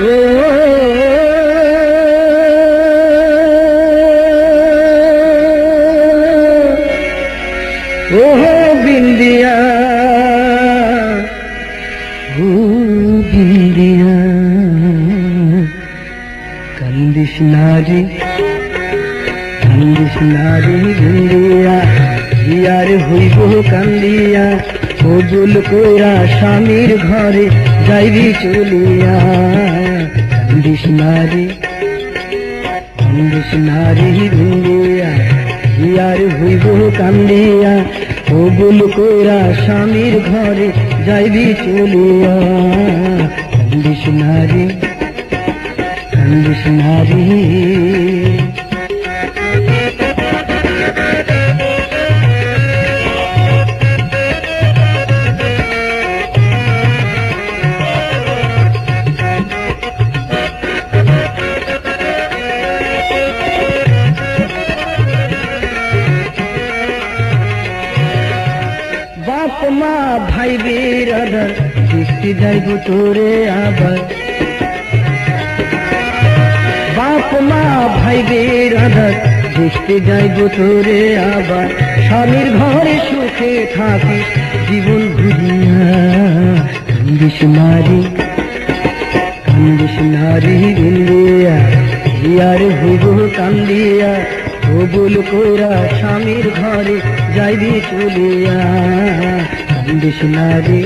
ও ও বিন্দিয়া বিন্দিয়া কান্দিস নারী বিন্দিয়া জিয়ার হইব কান্দিয়া কবুল কইরা স্বামীর ঘরে যাইবি চলিয়া কান্দিস নারী বিন্দিয়া জিয়ার হইব কান্দিয়া কবুল কইরা স্বামীর ঘরে যাইবি চলিয়া কান্দিস নারী বাপ মা ভাই বিরাদার দেখতে যাইব তোরে আবার বাপ মা ভাই বিরাদার দেখতে যাইব তোরে আবার স্বামীর ঘরে সুখে থাকিস জীবন ঘুরিয়া কান্দিস নারী বিন্দিয়া জিয়ার হইব কান্দিয়া কবুল কইরা স্বামীর ঘরে যাইবি চলিয়া কান্দিস নারী